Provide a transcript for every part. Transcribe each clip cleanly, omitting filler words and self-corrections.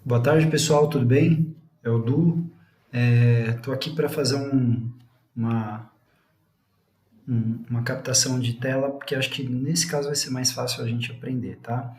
Boa tarde, pessoal, tudo bem? É o Du. Estou aqui para fazer uma, uma captação de tela, porque acho que nesse caso vai ser mais fácil a gente aprender, tá?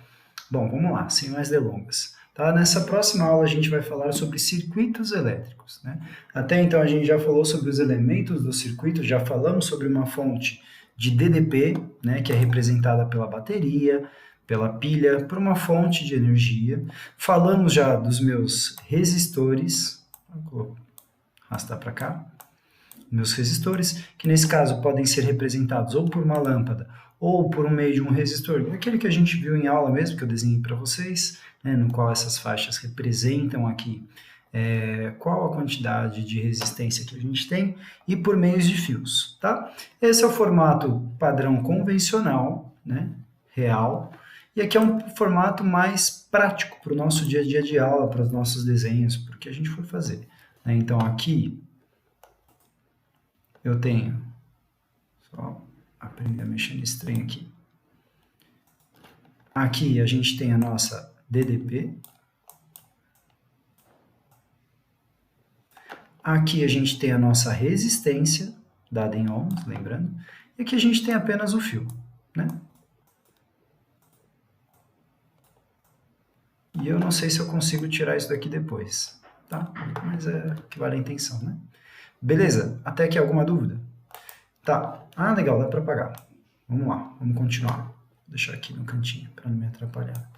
Bom, vamos lá, sem mais delongas. Tá? Nessa próxima aula a gente vai falar sobre circuitos elétricos, né? Até então a gente já falou sobre os elementos do circuito, já falamos sobre uma fonte de DDP, né, que é representada pela bateria, pela pilha, por uma fonte de energia. Falamos já dos meus resistores, vou arrastar para cá, meus resistores, que nesse caso podem ser representados ou por uma lâmpada ou por um meio de um resistor, aquele que a gente viu em aula mesmo, que eu desenhei para vocês, né, no qual essas faixas representam aqui qual a quantidade de resistência que a gente tem, e por meios de fios, tá? Esse é o formato padrão convencional, né, real, e aqui é um formato mais prático para o nosso dia a dia de aula, para os nossos desenhos, para o que a gente for fazer, né? Então aqui eu tenho, só aprender a mexer nesse trem aqui. Aqui a gente tem a nossa DDP. Aqui a gente tem a nossa resistência, dada em ohms, lembrando. E aqui a gente tem apenas o fio, né? E eu não sei se eu consigo tirar isso daqui depois, tá? Mas é que vale a intenção, né? Beleza? Até aqui alguma dúvida? Tá. Ah, legal, dá para apagar. Vamos lá, vamos continuar. Vou deixar aqui no cantinho para não me atrapalhar.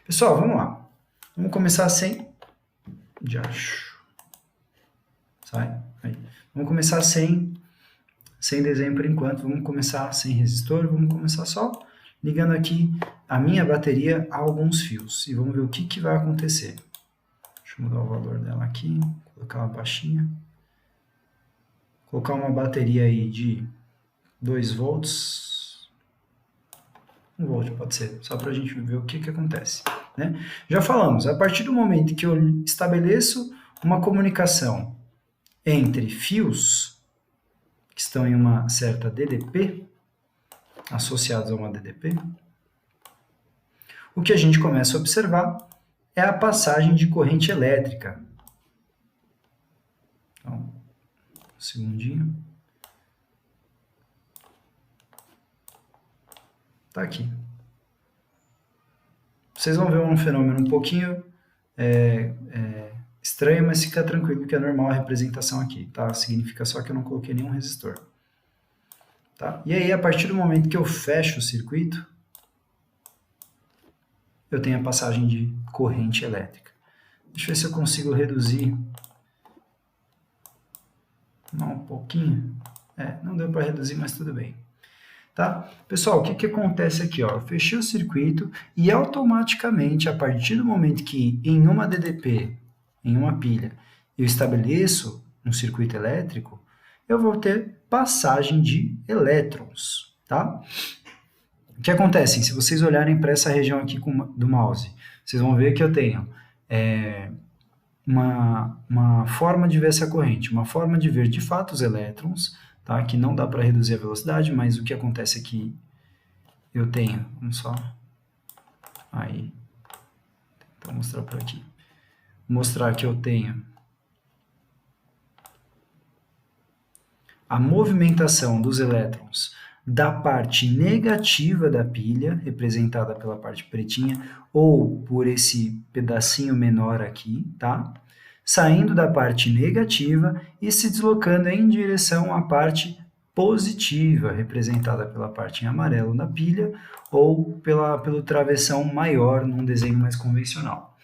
Pessoal, vamos lá. Vamos começar sem... Sai. Aí. Vamos começar sem desenho por enquanto. Vamos começar sem resistor. Vamos começar só ligando aqui a minha bateria a alguns fios. E vamos ver o que vai acontecer. Deixa eu mudar o valor dela aqui. Colocar uma baixinha. Colocar uma bateria aí de 2 volts. 1 volt pode ser, só para a gente ver o que acontece, né? Já falamos, a partir do momento que eu estabeleço uma comunicação entre fios que estão em uma certa DDP, associados a uma DDP, o que a gente começa a observar é a passagem de corrente elétrica. Então, um segundinho. Tá aqui. Vocês vão ver um fenômeno um pouquinho estranho, mas fica tranquilo que é normal a representação aqui, tá? Significa só que eu não coloquei nenhum resistor. Tá? E aí, a partir do momento que eu fecho o circuito, eu tenho a passagem de corrente elétrica. Deixa eu ver se eu consigo reduzir um pouquinho. Não deu para reduzir, mas tudo bem. Tá? Pessoal, o que acontece aqui? Ó? Eu fechei o circuito e automaticamente, a partir do momento que em uma DDP, em uma pilha, eu estabeleço um circuito elétrico, eu vou ter passagem de elétrons. Tá? O que acontece? Se vocês olharem para essa região aqui do mouse, vocês vão ver que eu tenho uma forma de ver essa corrente, uma forma de ver de fato os elétrons, tá? Que não dá para reduzir a velocidade, mas o que acontece é que eu tenho, vamos só, aí, vou mostrar por aqui, mostrar que eu tenho a movimentação dos elétrons da parte negativa da pilha, representada pela parte pretinha, ou por esse pedacinho menor aqui, tá? Saindo da parte negativa e se deslocando em direção à parte positiva, representada pela parte em amarelo na pilha, ou pelo travessão maior num desenho mais convencional.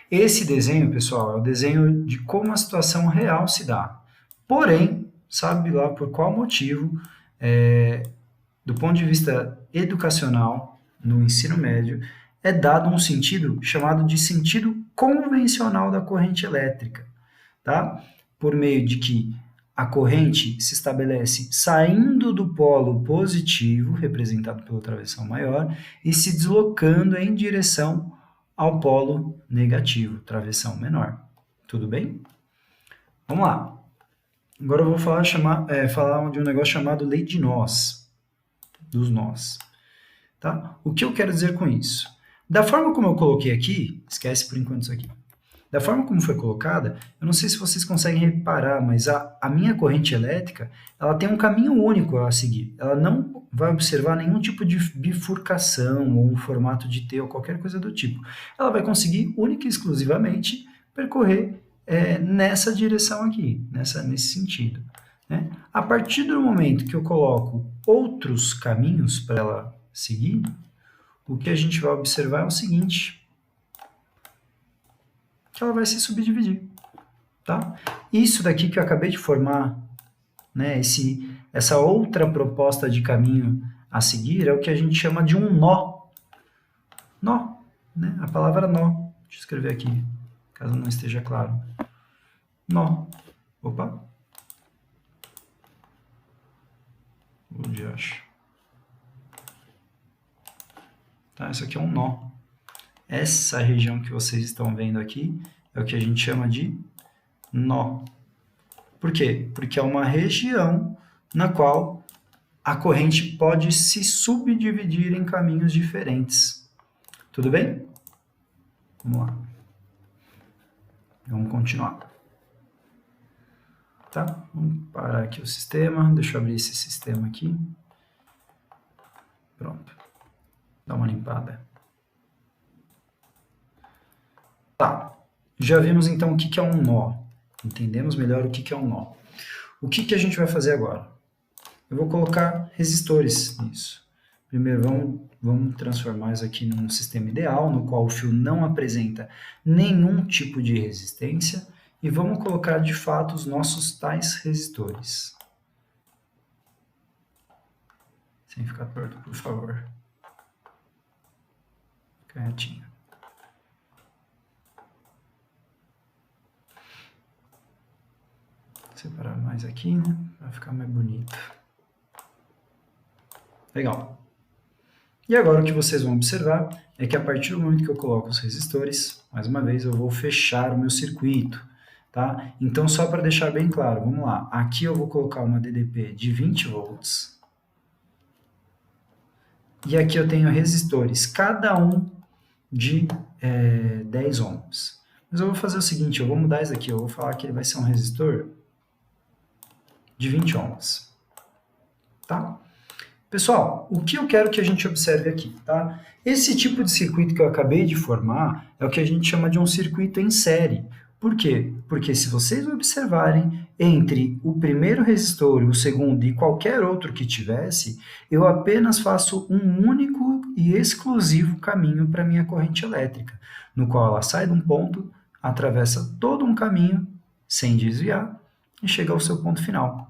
Esse desenho, pessoal, é o desenho de como a situação real se dá. Porém, sabe lá por qual motivo, do ponto de vista educacional, no ensino médio, é dado um sentido chamado de sentido convencional da corrente elétrica, tá? Por meio de que a corrente se estabelece saindo do polo positivo, representado pelo travessão maior, e se deslocando em direção ao polo negativo, travessão menor. Tudo bem? Vamos lá. Agora eu vou falar de um negócio chamado lei de nós, dos nós. Tá? O que eu quero dizer com isso? Da forma como eu coloquei aqui, esquece por enquanto isso aqui. Da forma como foi colocada, eu não sei se vocês conseguem reparar, mas a minha corrente elétrica, ela tem um caminho único a seguir. Ela não vai observar nenhum tipo de bifurcação ou um formato de T ou qualquer coisa do tipo. Ela vai conseguir única e exclusivamente percorrer nessa direção aqui, nesse sentido. Né? A partir do momento que eu coloco outros caminhos para ela seguir, o que a gente vai observar é o seguinte, que ela vai se subdividir. Tá? Isso daqui que eu acabei de formar, né, essa outra proposta de caminho a seguir, é o que a gente chama de um nó. Nó, né? A palavra nó. Deixa eu escrever aqui, caso não esteja claro. Nó. Opa. Onde eu acho? Tá, isso aqui é um nó. Essa região que vocês estão vendo aqui é o que a gente chama de nó. Por quê? Porque é uma região na qual a corrente pode se subdividir em caminhos diferentes. Tudo bem? Vamos lá. Vamos continuar. Tá? Vamos parar aqui o sistema. Deixa eu abrir esse sistema aqui. Pronto. Dá uma limpada. Tá. Já vimos então o que é um nó. Entendemos melhor o que é um nó. O que a gente vai fazer agora? Eu vou colocar resistores nisso. Primeiro, vamos transformar isso aqui num sistema ideal, no qual o fio não apresenta nenhum tipo de resistência, e vamos colocar de fato os nossos tais resistores. Sem ficar torto, por favor. Fica retinho. Vou separar mais aqui, né? Vai ficar mais bonito. Legal. E agora o que vocês vão observar é que a partir do momento que eu coloco os resistores, mais uma vez eu vou fechar o meu circuito. Tá? Então, só para deixar bem claro, vamos lá. Aqui eu vou colocar uma DDP de 20 volts. E aqui eu tenho resistores, cada um de 10 ohms. Mas eu vou fazer o seguinte, eu vou mudar isso aqui, eu vou falar que ele vai ser um resistor de 20 ohms. Tá? Pessoal, o que eu quero que a gente observe aqui, tá? Esse tipo de circuito que eu acabei de formar é o que a gente chama de um circuito em série. Por quê? Porque se vocês observarem, entre o primeiro resistor, o segundo e qualquer outro que tivesse, eu apenas faço um único e exclusivo caminho para a minha corrente elétrica, no qual ela sai de um ponto, atravessa todo um caminho, sem desviar, e chega ao seu ponto final.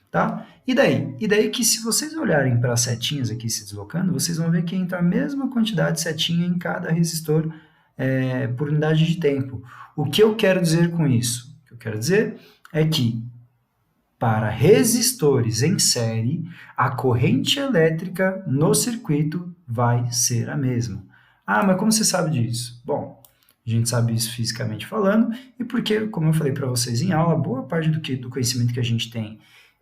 Tá? E daí? E daí que se vocês olharem para as setinhas aqui se deslocando, vocês vão ver que entra a mesma quantidade de setinha em cada resistor por unidade de tempo. O que eu quero dizer com isso? O que eu quero dizer é que para resistores em série, a corrente elétrica no circuito vai ser a mesma. Ah, mas como você sabe disso? Bom, a gente sabe isso fisicamente falando, e porque, como eu falei para vocês em aula, boa parte do conhecimento que a gente tem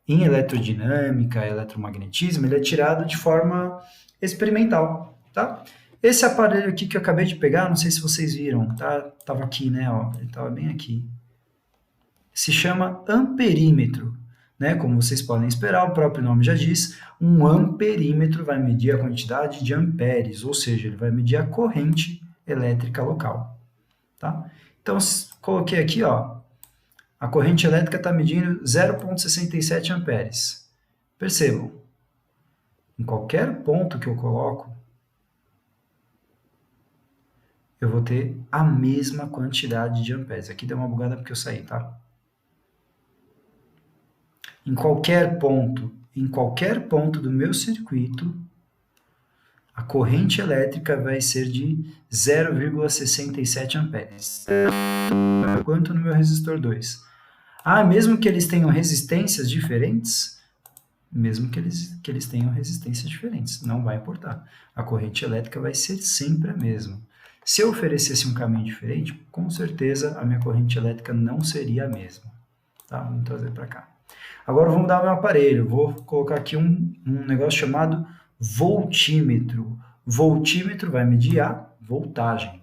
em elerodinâmica, eletromagnetismo, ele é tirado de forma experimental, tá? Esse aparelho aqui que eu acabei de pegar, não sei se vocês viram, tá? Tava aqui, né? Ó, ele tava bem aqui. Se chama amperímetro, né? Como vocês podem esperar, o próprio nome já diz, um amperímetro vai medir a quantidade de amperes, ou seja, ele vai medir a corrente elétrica local, tá? Então, coloquei aqui, ó, a corrente elétrica está medindo 0,67 amperes. Percebam, em qualquer ponto que eu coloco, eu vou ter a mesma quantidade de amperes. Aqui deu uma bugada porque eu saí, tá? Em qualquer ponto do meu circuito, a corrente elétrica vai ser de 0,67 amperes. Quanto no meu resistor 2. Ah, mesmo que eles tenham resistências diferentes, mesmo que eles tenham resistências diferentes, não vai importar. A corrente elétrica vai ser sempre a mesma. Se eu oferecesse um caminho diferente, com certeza a minha corrente elétrica não seria a mesma. Tá? Vamos trazer para cá. Agora vamos dar meu aparelho. Vou colocar aqui um negócio chamado voltímetro. Voltímetro vai medir a voltagem.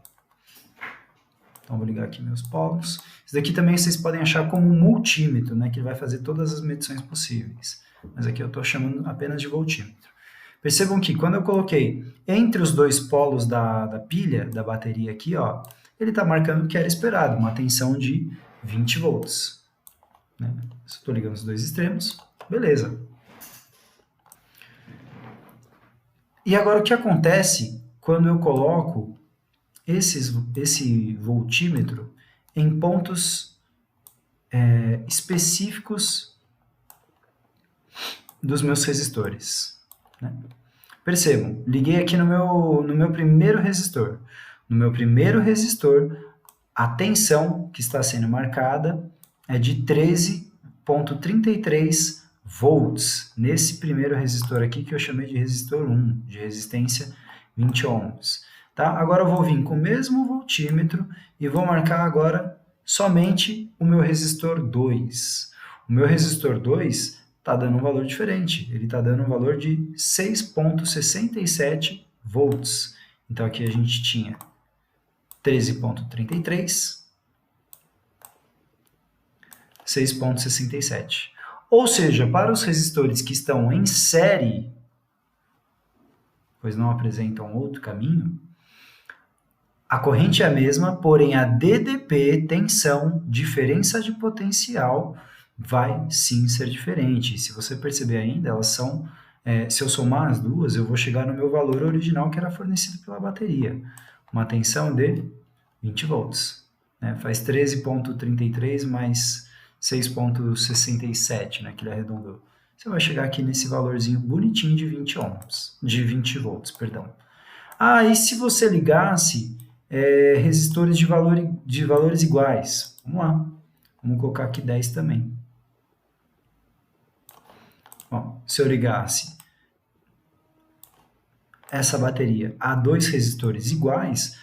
Então, vou ligar aqui meus polos. Isso daqui também vocês podem achar como um multímetro, né, que ele vai fazer todas as medições possíveis. Mas aqui eu estou chamando apenas de voltímetro. Percebam que quando eu coloquei entre os dois polos da pilha, da bateria aqui, ó, ele está marcando o que era esperado, uma tensão de 20 volts. Né? Estou ligando os dois extremos, beleza. E agora o que acontece quando eu coloco esse voltímetro em pontos específicos dos meus resistores? Né? Percebam, liguei aqui no meu primeiro resistor. No meu primeiro resistor, a tensão que está sendo marcada é de 13,33 volts. Nesse primeiro resistor aqui, que eu chamei de resistor 1, de resistência 20 ohms. Tá? Agora eu vou vir com o mesmo voltímetro e vou marcar agora somente o meu resistor 2. O meu resistor 2 está dando um valor diferente. Ele está dando um valor de 6,67 volts. Então aqui a gente tinha 13,33, 6,67. Ou seja, para os resistores que estão em série, pois não apresentam outro caminho, a corrente é a mesma, porém a DDP, tensão, diferença de potencial, vai sim ser diferente. Se você perceber ainda, elas são, se eu somar as duas, eu vou chegar no meu valor original que era fornecido pela bateria. Uma tensão de 20 volts. Né? Faz 13,33 mais 6,67, né, que ele arredondou. Você vai chegar aqui nesse valorzinho bonitinho de 20 ohms, de 20 volts, perdão. Ah, e se você ligasse resistores de valores iguais? Vamos lá. Vamos colocar aqui 10 também. Bom, se eu ligasse essa bateria a dois resistores iguais,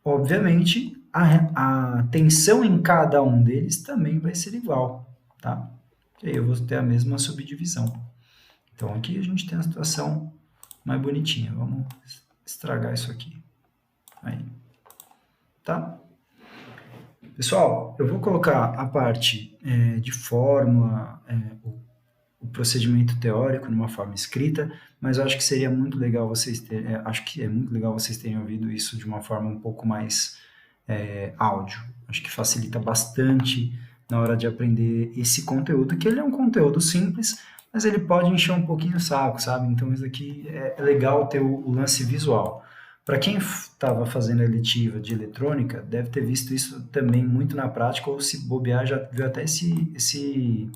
obviamente a tensão em cada um deles também vai ser igual, tá? E aí eu vou ter a mesma subdivisão. Então aqui a gente tem a situação mais bonitinha. Vamos estragar isso aqui. Aí. Tá? Pessoal, eu vou colocar a parte de fórmula, o procedimento teórico numa forma escrita, mas eu acho que seria muito legal vocês terem, acho que é muito legal vocês terem ouvido isso de uma forma um pouco mais áudio. Acho que facilita bastante na hora de aprender esse conteúdo, que ele é um conteúdo simples, mas ele pode encher um pouquinho o saco, sabe? Então isso aqui é legal ter o lance visual. Para quem estava fazendo a eletiva de eletrônica, deve ter visto isso também muito na prática, ou se bobear, já viu até esse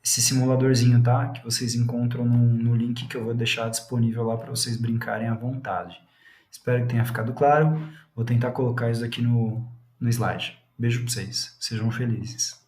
simuladorzinho, tá? Que vocês encontram no link que eu vou deixar disponível lá para vocês brincarem à vontade. Espero que tenha ficado claro. Vou tentar colocar isso aqui no slide. Beijo para vocês. Sejam felizes.